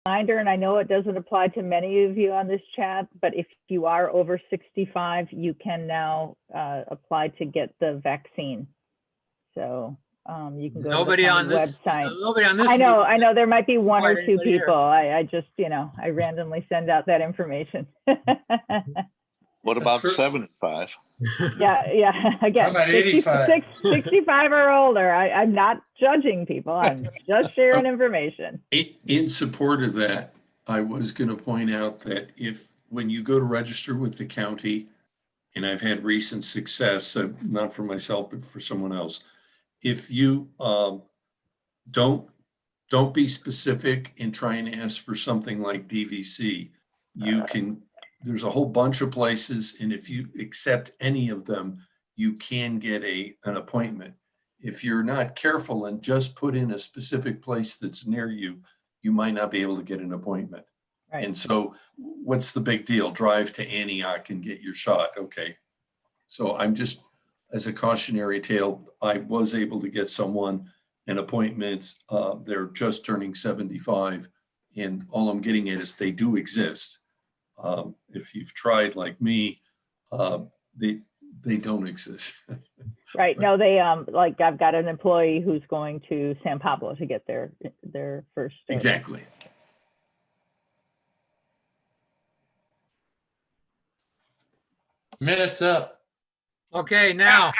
reminder, and I know it doesn't apply to many of you on this chat, but if you are over 65, you can now apply to get the vaccine. So you can go Nobody to the on this website. Nobody on this. I know there might be one or two people. Here. I just, I randomly send out that information. What about 75? Yeah. Again, How about 85? 65 or older. I'm not judging people. I'm just sharing information. In support of that, I was going to point out that when you go to register with the county, and I've had recent success, not for myself, but for someone else, if you don't be specific and try and ask for something like DVC, you can. There's a whole bunch of places, and if you accept any of them, you can get an appointment. If you're not careful and just put in a specific place that's near you, you might not be able to get an appointment. Right. And so what's the big deal? Drive to Antioch and get your shot. Okay. So I'm just, as a cautionary tale, I was able to get someone an appointment. They're just turning 75, and all I'm getting at is they do exist. If you've tried like me, they don't exist. Right. No, they like I've got an employee who's going to San Pablo to get their first dose. Exactly. Minutes up. Okay, now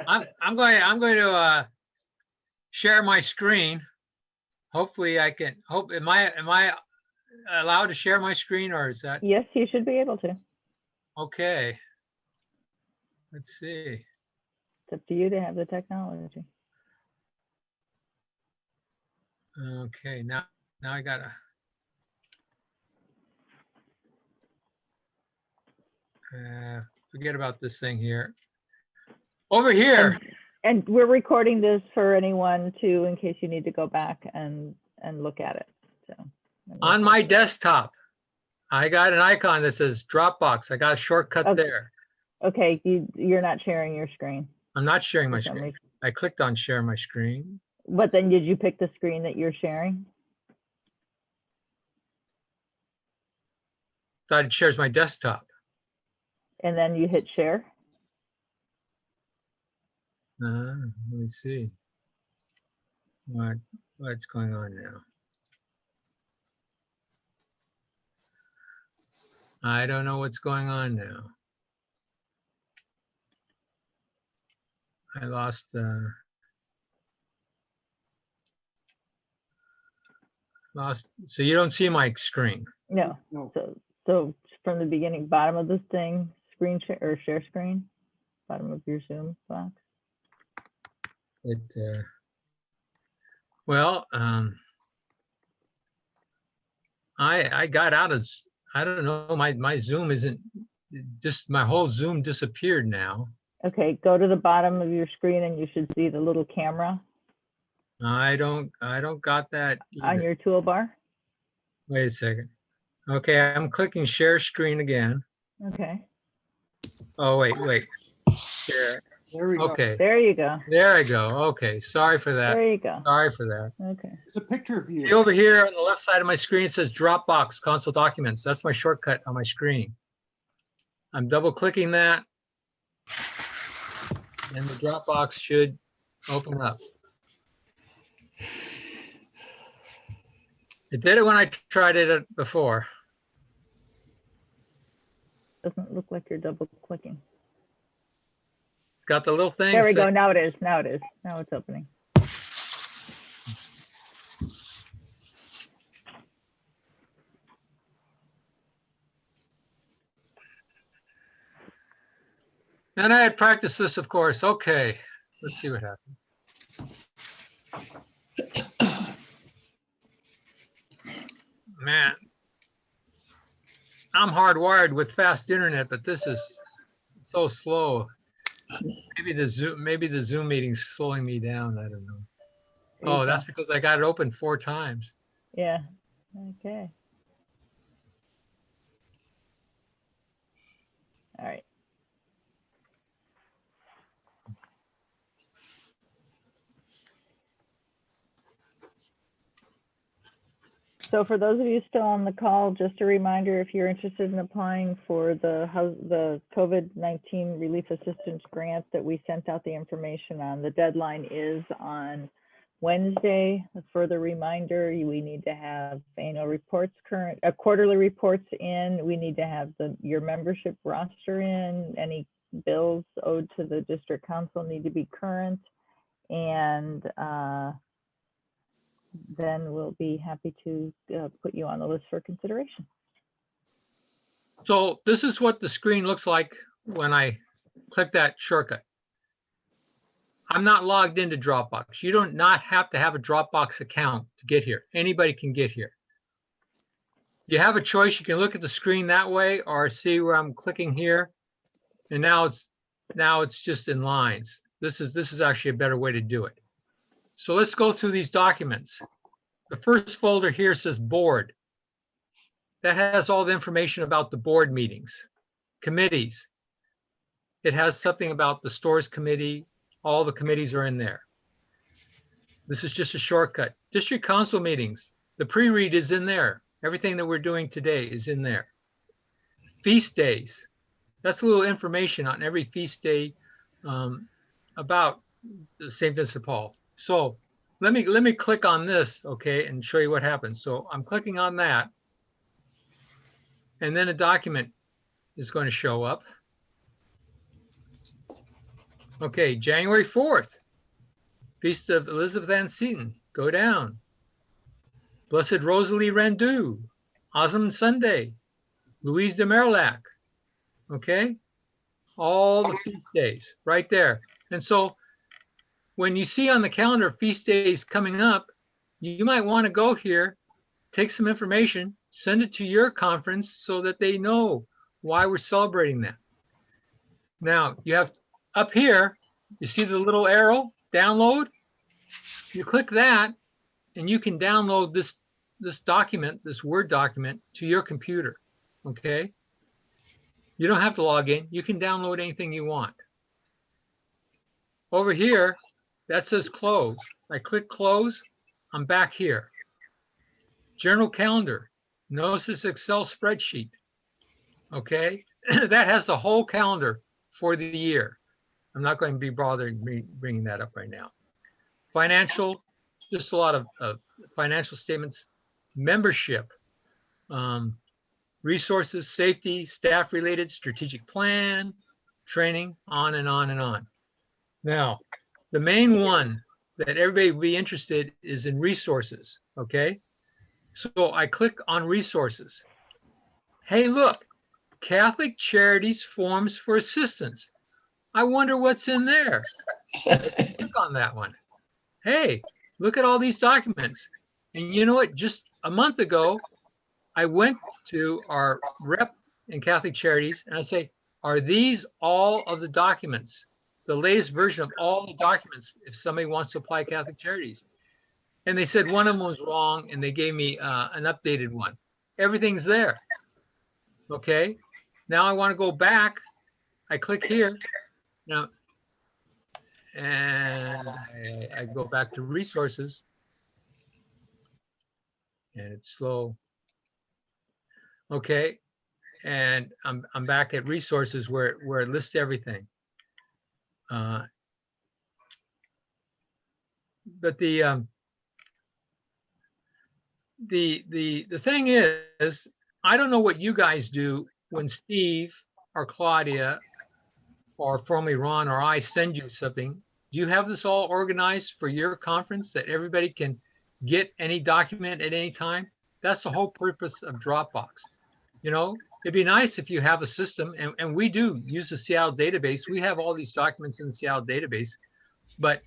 I'm going to share my screen. Hopefully I can. Am I allowed to share my screen, or is that? Yes, you should be able to. Okay. Let's see. It's up to you to have the technology. Okay, now I gotta. Forget about this thing here. Over here. And we're recording this for anyone too, in case you need to go back and look at it. So. On my desktop, I got an icon that says Dropbox. I got a shortcut there. Okay, you're not sharing your screen. I'm not sharing my screen. I clicked on share my screen. But then did you pick the screen that you're sharing? Thought it shares my desktop. And then you hit share? Let me see. What's going on now? I don't know what's going on now. I lost. So you don't see my screen? No. So from the beginning, bottom of this thing, screen share or share screen, bottom of your Zoom box. Well, I got out of. I don't know. My Zoom isn't. Just my whole Zoom disappeared now. Okay, go to the bottom of your screen and you should see the little camera. I don't got that either. On your toolbar. Wait a second. Okay, I'm clicking share screen again. Okay. Oh, wait. Share. There we go. Okay. There you go. There I go. Okay, sorry for that. There you go. Sorry for that. Okay. There's a picture of you. See over here on the left side of my screen, it says Dropbox console documents. That's my shortcut on my screen. I'm double clicking that, and the Dropbox should open up. It did it when I tried it before. Doesn't look like you're double clicking. Got the little thing. There we go. Now it is. Now it is. Now it's opening. And I had practiced this, of course. Okay, let's see what happens. Man, I'm hardwired with fast internet, but this is so slow. Maybe the Zoom meeting's slowing me down. I don't know. Oh, that's because I got it open 4 times. Yeah. Okay. All right. So for those of you still on the call, just a reminder, if you're interested in applying for the COVID-19 Relief Assistance Grant that we sent out the information on, the deadline is on Wednesday. A further reminder, we need to have annual reports quarterly reports in. We need to have your membership roster in. Any bills owed to the district council need to be current. And then we'll be happy to put you on the list for consideration. So this is what the screen looks like when I click that shortcut. I'm not logged into Dropbox. You don't not have to have a Dropbox account to get here. Anybody can get here. You have a choice. You can look at the screen that way or see where I'm clicking here. And now it's just in lines. This is actually a better way to do it. So let's go through these documents. The first folder here says board. That has all the information about the board meetings, committees. It has something about the stores committee. All the committees are in there. This is just a shortcut. District council meetings. The pre-read is in there. Everything that we're doing today is in there. Feast days. That's a little information on every feast day about the St. Vincent de Paul. So let me click on this, okay, and show you what happens. So I'm clicking on that, and then a document is going to show up. Okay, January 4th, Feast of Elizabeth Ann Seton. Go down. Blessed Rosalie Rendu, Awesome Sunday, Louise de Marillac. Okay, all the feast days right there. And so when you see on the calendar feast days coming up, you might want to go here, take some information, send it to your conference so that they know why we're celebrating that. Now you have up here, you see the little arrow, download? You click that and you can download this document, this Word document to your computer, okay? You don't have to log in. You can download anything you want. Over here, that says close. I click close, I'm back here. General calendar, notice this Excel spreadsheet, okay? That has the whole calendar for the year. I'm not going to be bothering bringing that up right now. Financial, just a lot of financial statements, membership, resources, safety, staff related, strategic plan, training, on and on and on. Now, the main one that everybody will be interested is in resources, okay? So I click on resources. Hey, look, Catholic Charities Forms for Assistance. I wonder what's in there. Click on that one. Hey, look at all these documents. And you know what? Just a month ago, I went to our rep in Catholic Charities and I say, are these all of the documents? The latest version of all the documents if somebody wants to apply Catholic Charities. And they said one of them was wrong and they gave me an updated one. Everything's there. Okay. Now I want to go back. I click here. Now, and I go back to resources. And it's slow. Okay. And I'm back at resources where it lists everything. But the thing is, I don't know what you guys do when Steve or Claudia or formerly Ron or I send you something. Do you have this all organized for your conference that everybody can get any document at any time? That's the whole purpose of Dropbox. You know, it'd be nice if you have a system, and we do use the Seattle database. We have all these documents in the Seattle database, but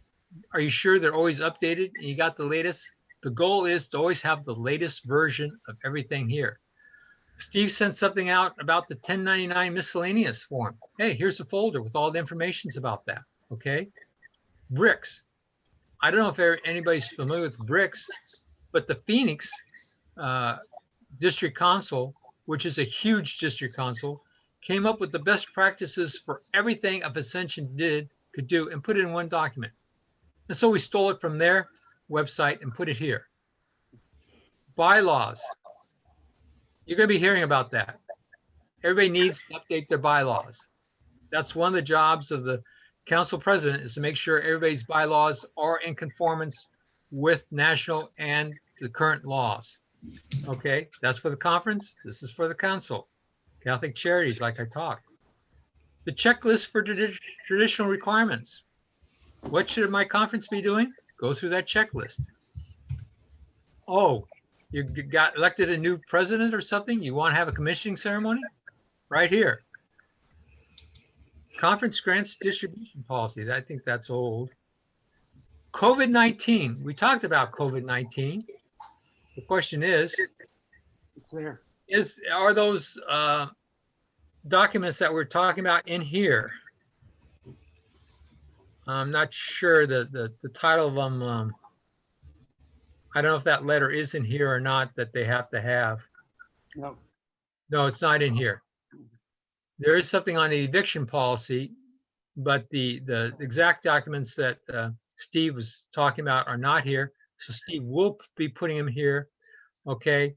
are you sure they're always updated and you got the latest? The goal is to always have the latest version of everything here. Steve sent something out about the 1099 miscellaneous form. Hey, here's a folder with all the information about that, okay? BRICS. I don't know if anybody's familiar with BRICS, but the Phoenix District Council, which is a huge district council, came up with the best practices for everything a Ascension could do and put it in one document. And so we stole it from their website and put it here. bylaws. You're going to be hearing about that. Everybody needs to update their bylaws. That's one of the jobs of the council president, is to make sure everybody's bylaws are in conformance with national and the current laws. Okay, that's for the conference. This is for the council. Catholic Charities, like I talked. The checklist for traditional requirements. What should my conference be doing? Go through that checklist. Oh, you got elected a new president or something? You want to have a commissioning ceremony? Right here. Conference grants distribution policy. I think that's old. COVID-19. We talked about COVID-19. The question is, It's there. are those documents that we're talking about in here? I'm not sure the title of them. I don't know if that letter is in here or not that they have to have. No. No, it's not in here. There is something on the eviction policy, but the exact documents that Steve was talking about are not here. So Steve will be putting them here, okay,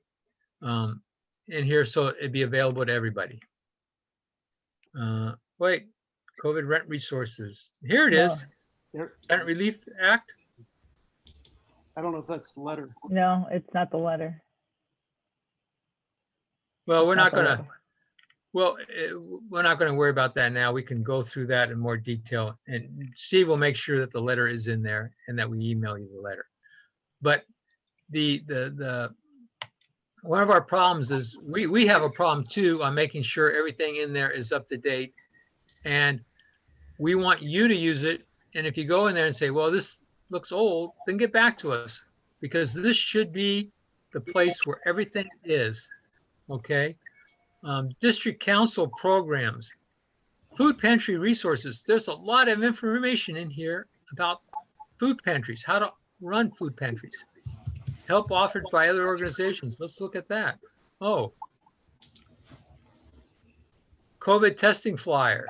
in here, so it'd be available to everybody. Wait, COVID rent resources. Here it is. There, Rent Relief Act. I don't know if that's the letter. No, it's not the letter. Well, we're not Not the gonna. letter. Well, we're not going to worry about that now. We can go through that in more detail, and Steve will make sure that the letter is in there and that we email you the letter. But the one of our problems is we have a problem too on making sure everything in there is up to date, and we want you to use it. And if you go in there and say, well, this looks old, then get back to us, because this should be the place where everything is. Okay. District council programs, food pantry resources. There's a lot of information in here about food pantries, how to run food pantries, help offered by other organizations. Let's look at that. Oh, COVID testing flyer.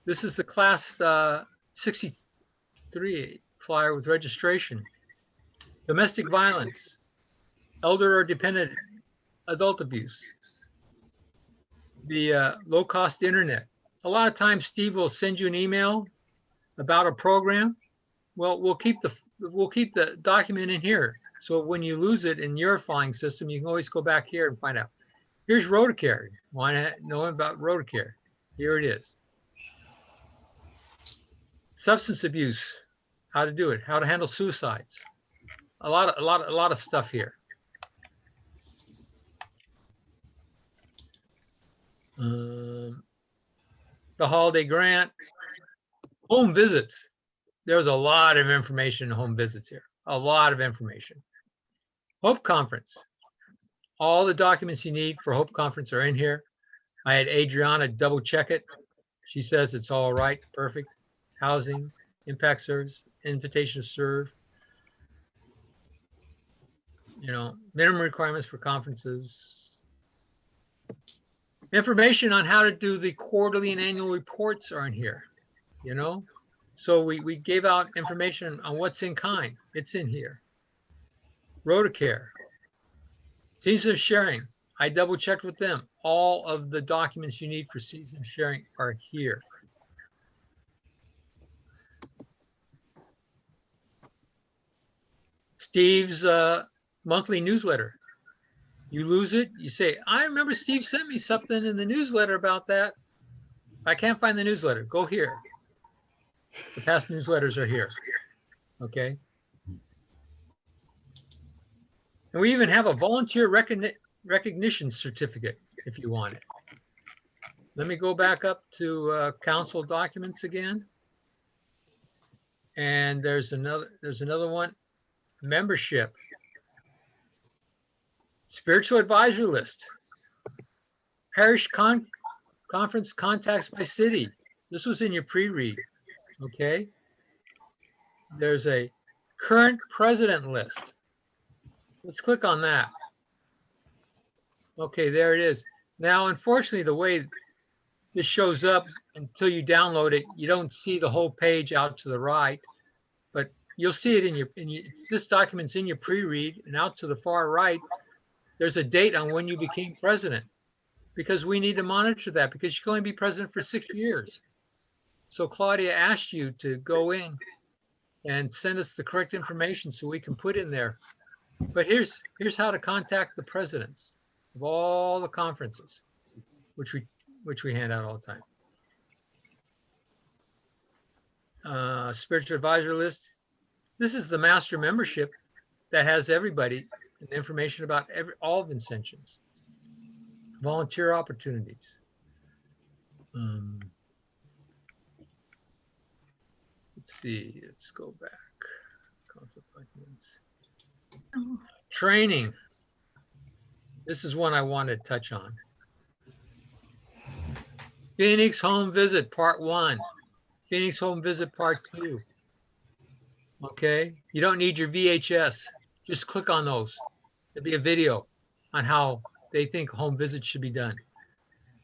This is the class 63 flyer with registration. Domestic violence, elder or dependent adult abuse, the low-cost internet. A lot of times Steve will send you an email about a program. Well, we'll keep the document in here, so when you lose it in your filing system, you can always go back here and find out. Here's Rotacare. Want to know about Rotacare? Here it is. Substance abuse, how to do it, how to handle suicides. A lot of stuff here. The holiday grant, home visits. There's a lot of information in home visits here. A lot of information. Hope Conference. All the documents you need for Hope Conference are in here. I had Adriana double check it. She says it's all right, perfect. Housing, impact service, invitation to serve. You know, minimum requirements for conferences. Information on how to do the quarterly and annual reports are in here, you know? So we gave out information on what's in kind. It's in here. Rotacare. Season of sharing. I double checked with them. All of the documents you need for season of sharing are here. Steve's monthly newsletter. You lose it, you say, I remember Steve sent me something in the newsletter about that. I can't find the newsletter. Go here. The past newsletters are here. Okay. And we even have a volunteer recognition certificate if you want it. Let me go back up to council documents again. And there's another one. Membership. Spiritual advisory list. Parish conference contacts by city. This was in your pre-read. Okay. There's a current president list. Let's click on that. Okay, there it is. Now, unfortunately, the way this shows up until you download it, you don't see the whole page out to the right, but you'll see it this document's in your pre-read, and out to the far right, there's a date on when you became president, because we need to monitor that, because you can only be president for 6 years. So Claudia asked you to go in and send us the correct information so we can put in there. But here's how to contact the presidents of all the conferences, which we hand out all the time. Spiritual advisor list. This is the master membership that has everybody and information about all Vincentians. Volunteer opportunities. Let's see. Let's go back. Conflict documents. Training. This is one I wanted to touch on. Phoenix Home Visit Part 1. Phoenix Home Visit Part 2. Okay, you don't need your VHS. Just click on those. There'll be a video on how they think home visits should be done.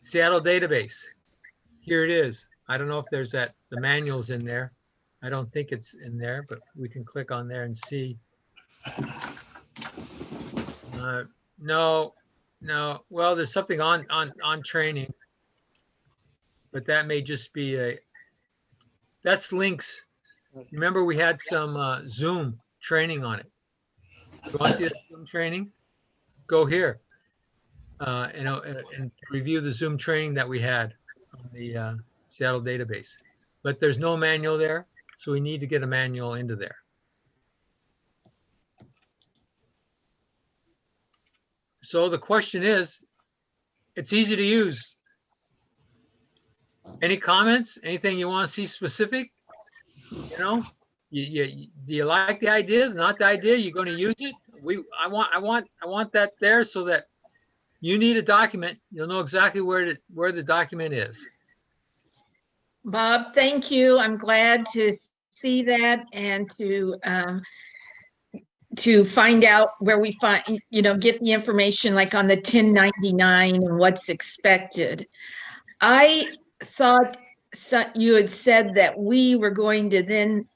Seattle database. Here it is. I don't know if there's the manual's in there. I don't think it's in there, but we can click on there and see. No. Well, there's something on training, but that may just be that's links. Remember, we had some Zoom training on it. You want to see the Zoom training? Go here, and review the Zoom training that we had on the Seattle database. But there's no manual there, so we need to get a manual into there. So the question is, it's easy to use. Any comments? Anything you want to see specific? You know, do you like the idea? Not the idea? You're going to use it? I want that there so that you need a document. You'll know exactly where the document is. Bob, thank you. I'm glad to see that and to find out where we find, get the information like on the 1099 and what's expected. I thought you had said that we were going to then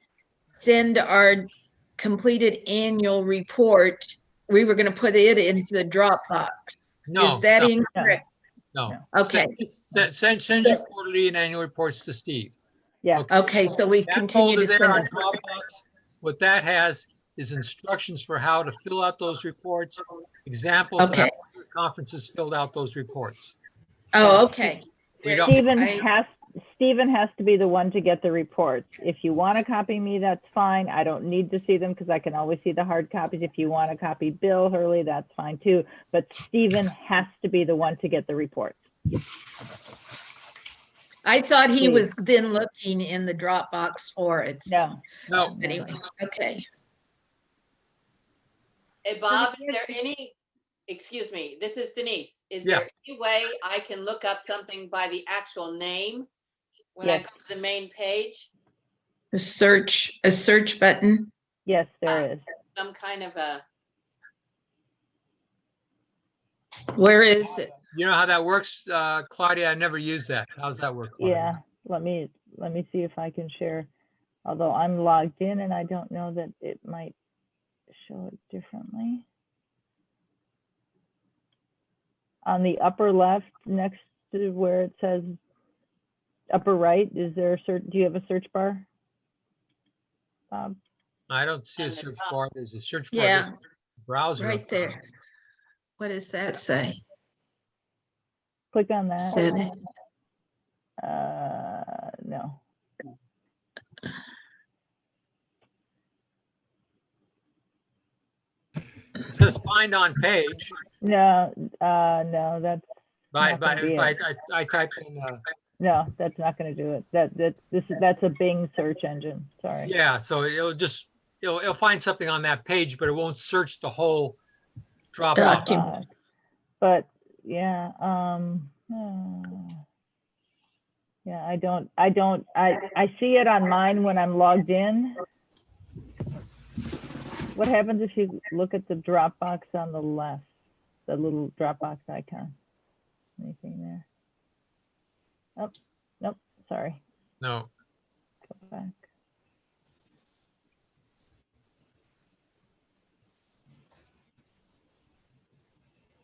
send our completed annual report. We were going to put it into the Dropbox. No. Is that incorrect? No. Okay. Send your quarterly and annual reports to Steve. Yeah. Okay, so we That continue to folder send there on it. Dropbox, what that has is instructions for how to fill out those reports, examples of Okay. how other conferences filled out those reports. Oh, okay. We don't- Stephen has to be the one to get the reports. If you want to copy me, that's fine. I don't need to see them because I can always see the hard copies. If you want to copy Bill Hurley, that's fine too. But Stephen has to be the one to get the reports. I thought he Please. was then looking in the Dropbox for it. so No. Anyway, okay. Hey, Bob, is there any, excuse me, this is Denise. Is Yeah. there any way I can look up something by the actual name when I Yes. go to the main page? A search button. Yes, there is. Some kind of a, Where is it? You know how that works, Claudia? I never used that. How's that work, Claudia? Yeah, let me see if I can share. Although I'm logged in and I don't know that it might show it differently. On the upper left, next to where it says upper right, is there a search? Do you have a search bar? I don't see a On the search top. bar. There's a search bar. Yeah, There's a browser. right up there. What does that say? Click on that. Said it. No. It says find on page. No, no, that's By Not gonna be I typed in no, that's not going to do it. That's a Bing search engine. Sorry. yeah, so it'll find something on that page, but it won't search the whole Dropbox. Document. But yeah, yeah, I see it on mine when I'm logged in. What happens if you look at the Dropbox on the left, the little Dropbox icon? Anything there? Oh, nope, sorry, No, go back.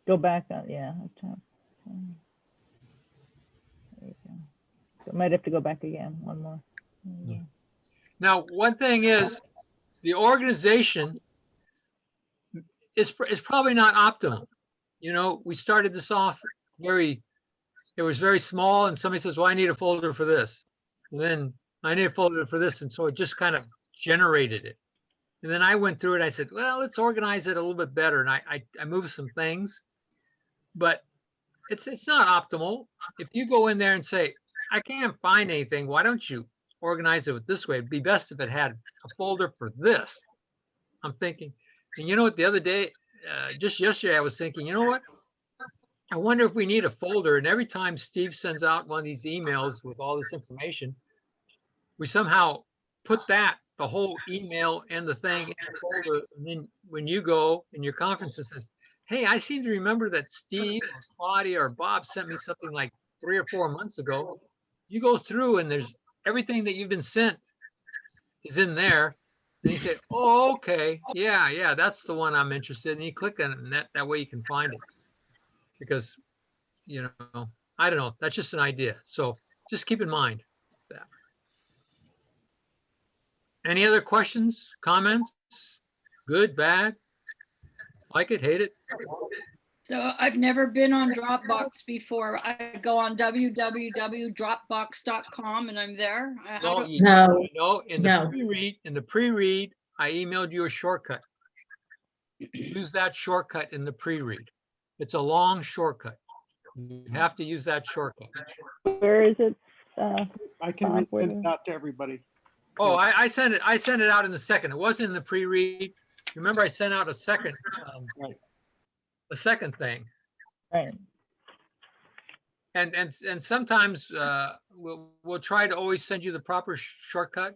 Go back on, yeah. There you go. So might have to go back again, one more. There you go. Now, one thing is, the organization is probably not optimal. You know, we started this off it was very small, and somebody says, well, I need a folder for this. And then I need a folder for this. And so it just kind of generated it. And then I went through it. I said, well, let's organize it a little bit better. And I moved some things, but it's not optimal. If you go in there and say, I can't find anything, why don't you organize it this way? It'd be best if it had a folder for this. I'm thinking, and you know what, the other day, just yesterday, I was thinking, you know what? I wonder if we need a folder, and every time Steve sends out one of these emails with all this information, we somehow put the whole email and the thing in the folder. And then when you go in your conference, it says, hey, I seem to remember that Steve or Claudia or Bob sent me something like 3 or 4 months ago. You go through and there's everything that you've been sent is in there. And you say, oh, okay, yeah, that's the one I'm interested in. And you click on it, and that way you can find it. Because, you know, I don't know, that's just an idea. So just keep in mind that. Any other questions, comments? Good, bad? Like it, hate it? So I've never been on Dropbox before. I go on www.dropbox.com and I'm there. No, in the pre-read, I emailed you a shortcut. Use that shortcut in the pre-read. It's a long shortcut. You have to use that shortcut. Where is it? I can Bob, where send it out to everybody. Oh, I sent it out in the second. It wasn't in the pre-read. Remember, I sent out a second thing. Right. And sometimes we'll try to always send you the proper shortcut.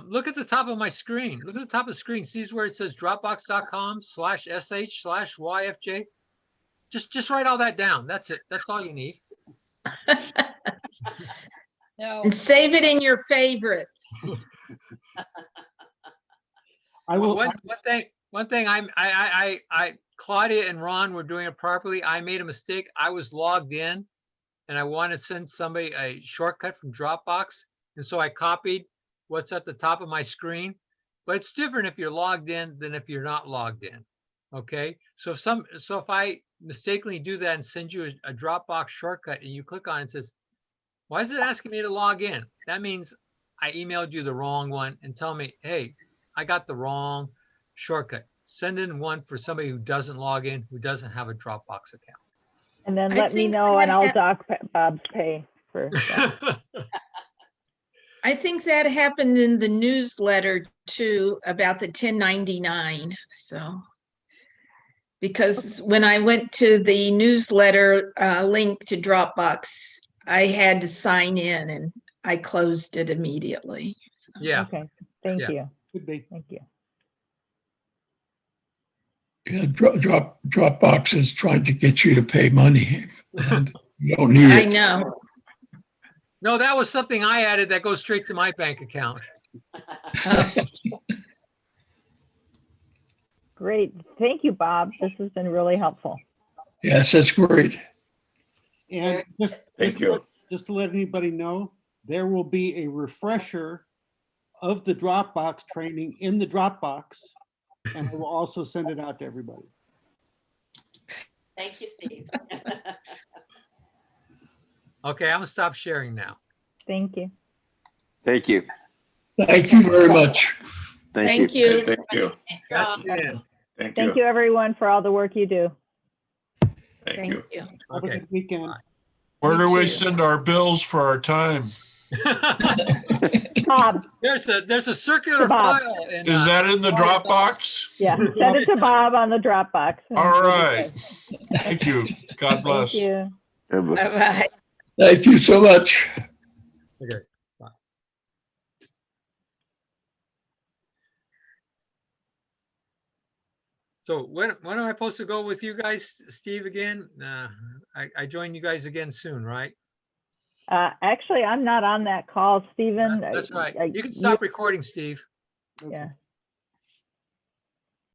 Look at the top of my screen. Look at the top of the screen. See where it says dropbox.com/sh/yfj. Just write all that down. That's it. That's all you need. No. And save it in your favorites. I will. One thing Claudia and Ron were doing it properly. I made a mistake. I was logged in and I want to send somebody a shortcut from Dropbox. And so I copied what's at the top of my screen, but it's different if you're logged in than if you're not logged in. Okay. So if I mistakenly do that and send you a Dropbox shortcut and you click on it and says, why is it asking me to log in? That means I emailed you the wrong one, and tell me, hey, I got the wrong shortcut. Send in one for somebody who doesn't log in, who doesn't have a Dropbox account. And then I let me think know and that I'll dock Bob's pay for that. I think that happened in the newsletter too about the 1099. So, because when I went to the newsletter link to Dropbox, I had to sign in and I closed it immediately. So. Yeah. Okay, thank Yeah. you. Could be. Thank you. Yeah, Dropbox is trying to get you to pay money. And you don't need I it. know. No, that was something I added that goes straight to my bank account. Great. Thank you, Bob. This has been really helpful. Yes, that's great. And Thank you. Just to let anybody know, there will be a refresher of the Dropbox training in the Dropbox, and I will also send it out to everybody. Thank you, Steve. Okay, I'm gonna stop sharing now. Thank you. Thank you. Thank you very much. Thank you. Thank you. Nice job. Thank you, everyone, for all the work you do. Thank you. Have a Okay. good weekend. Where do You we too. send our bills for our time? Bob, There's a circular Bob. file. In, Is that in the Dropbox? yeah, send it to Bob on the Dropbox. All right. Thank you. God Thank bless. you. Bye-bye. Thank you so much. Okay. Bye. So when am I supposed to go with you guys, Steve, again? I join you guys again soon, right? Actually, I'm not on that call, Stephen. That's right. I- You can stop recording, Steve. Yeah,